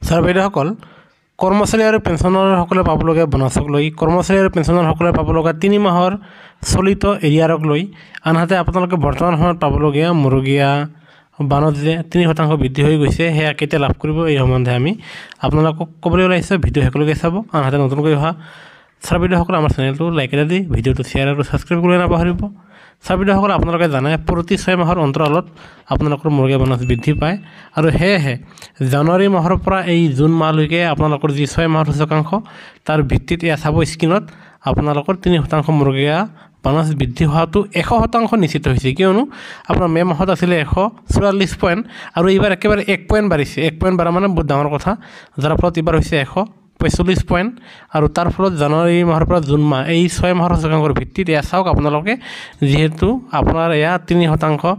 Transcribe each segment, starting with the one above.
Sir বাইদেউসকল, কৰ্মচাৰী আৰু পেঞ্চনাৰসকলে পাবলগীয়া বোনাছক লৈ কৰ্মচাৰী আৰু পেঞ্চনাৰসকলে পাবলগীয়া 3 মাহৰ চলিত এৰিয়াৰক লৈ আনহাতে আপোনালোকে বৰ্তমান সময়ত পাবলগীয়া মৰুগীয়া বানত যে 3% বৃদ্ধি হৈ গৈছে সেয়া কেতিয়া লাভ কৰিব এই সম্বন্ধে আমি আপোনালোকক ক'বলৈ ওলাইছোঁ। ভিডিঅ' শেষলৈকে চাব। আনহাতে নতুনকৈ অহা ছাৰ বাইদেউসকলে আমাৰ চেনেলটো লাইক এটা দি ভিডিঅ'টো শ্বেয়াৰ আৰু ছাবস্ক্ৰাইব কৰিবলৈ নাপাহৰিব। ছাৰ বাইদেউসকলে আপোনালোকে জানে প্ৰতি 6 মাহৰ অন্তৰালত আপোনালোকৰ মৰুগীয়া বোনাছ বৃদ্ধি পায় আৰু সেয়েহে জানুৱাৰী মাহৰ পৰা এই জুন মাহলৈকে আপোনালোকৰ যি 6 মাহৰ সূচকাংশ তাৰ ভিত্তিত এয়া চাব স্ক্ৰীণত আপোনালোকৰ 3% মৰুগীয়া বোনাছ বৃদ্ধি হোৱাটো 100% নিশ্চিত হৈছে। কিয়নো আপোনাৰ মে' মাহত আছিলে 144 পইণ্ট আৰু এইবাৰ একেবাৰে 1 পইণ্ট বাঢ়িছে। 1 পইণ্ট বাঢ়া মানে বহুত ডাঙৰ কথা, যাৰ ফলত এইবাৰ হৈছে 145 পইণ্ট আৰু তাৰ ফলত জানুৱাৰী মাহৰ পৰা জুন মাহ এই 6 মাহৰ সূচকাংকৰ ভিত্তিত এয়া চাওক আপোনালোকে, যিহেতু আপোনাৰ এয়া 3%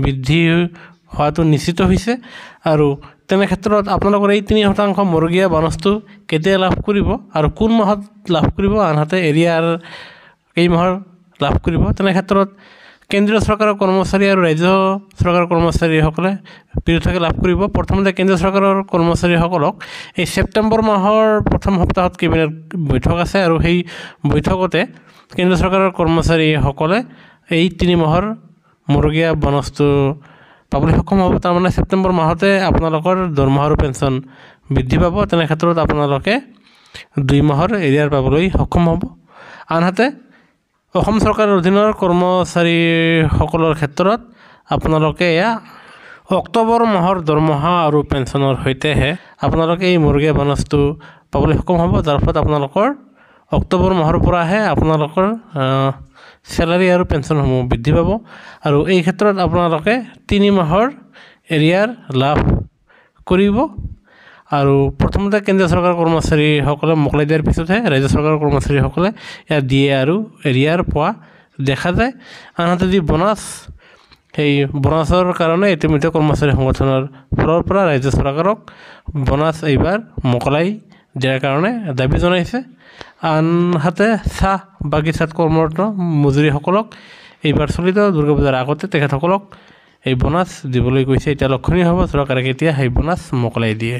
বৃদ্ধি হোৱাটো নিশ্চিত হৈছে আৰু তেনে ক্ষেত্ৰত আপোনালোকৰ এই 3% মৰুগীয়া বোনাছটো কেতিয়া লাভ কৰিব আৰু কোন মাহত লাভ কৰিব, আনহাতে এৰিয়াৰ এই মাহৰ লাভ কৰিব। তেনে ক্ষেত্ৰত কেন্দ্ৰীয় চৰকাৰৰ কৰ্মচাৰী আৰু ৰাজ্য চৰকাৰৰ কৰ্মচাৰীসকলে পৃথকে লাভ কৰিব। প্ৰথমতে কেন্দ্ৰীয় চৰকাৰৰ কৰ্মচাৰীসকলক এই ছেপ্টেম্বৰ মাহৰ প্ৰথম সপ্তাহত কেবিনেট বৈঠক আছে আৰু সেই বৈঠকতে কেন্দ্ৰীয় চৰকাৰৰ কৰ্মচাৰীসকলে এই 3 মাহৰ মৰুগীয়া বোনাছটো পাবলৈ সক্ষম হ'ব। তাৰমানে ছেপ্টেম্বৰ মাহতে আপোনালোকৰ দৰমহা আৰু পেঞ্চন বৃদ্ধি পাব। তেনে ক্ষেত্ৰত আপোনালোকে 2 মাহৰ এৰিয়াৰ পাবলৈ সক্ষম হ'ব। আনহাতে অসম চৰকাৰৰ অধীনৰ কৰ্মচাৰীসকলৰ ক্ষেত্ৰত আপোনালোকে এয়া অক্টোবৰ মাহৰ দৰমহা আৰু পেঞ্চনৰ সৈতেহে আপোনালোকে এই মৰুগীয়া বোনাছটো পাবলৈ সক্ষম হ'ব, যাৰ ফলত আপোনালোকৰ অক্টোবৰ মাহৰ পৰাহে আপোনালোকৰ চেলাৰী আৰু পেঞ্চনসমূহ বৃদ্ধি পাব আৰু এই ক্ষেত্ৰত আপোনালোকে 3 মাহৰ এৰিয়াৰ লাভ কৰিব। আৰু প্ৰথমতে কেন্দ্ৰীয় চৰকাৰৰ কৰ্মচাৰীসকলে মোকলাই দিয়াৰ পিছতহে ৰাজ্য চৰকাৰৰ কৰ্মচাৰীসকলে ইয়াত দিয়ে আৰু এৰিয়াৰ পোৱা দেখা যায়। আনহাতে যি বোনাছ, সেই বোনাছৰ কাৰণে ইতিমধ্যে কৰ্মচাৰী সংগঠনৰ ফালৰ পৰা ৰাজ্য চৰকাৰক বোনাছ এইবাৰ মোকলাই দিয়াৰ কাৰণে দাবী জনাইছে। আনহাতে চাহ বাগিচাত কৰ্মৰত মজুৰীসকলক এইবাৰ চলিত দুৰ্গা পূজাৰ আগতে তেখেতসকলক এই বোনাছ দিবলৈ কৈছে। এতিয়া লক্ষণীয় হ'ব চৰকাৰে কেতিয়া সেই বোনাছ মোকলাই দিয়ে।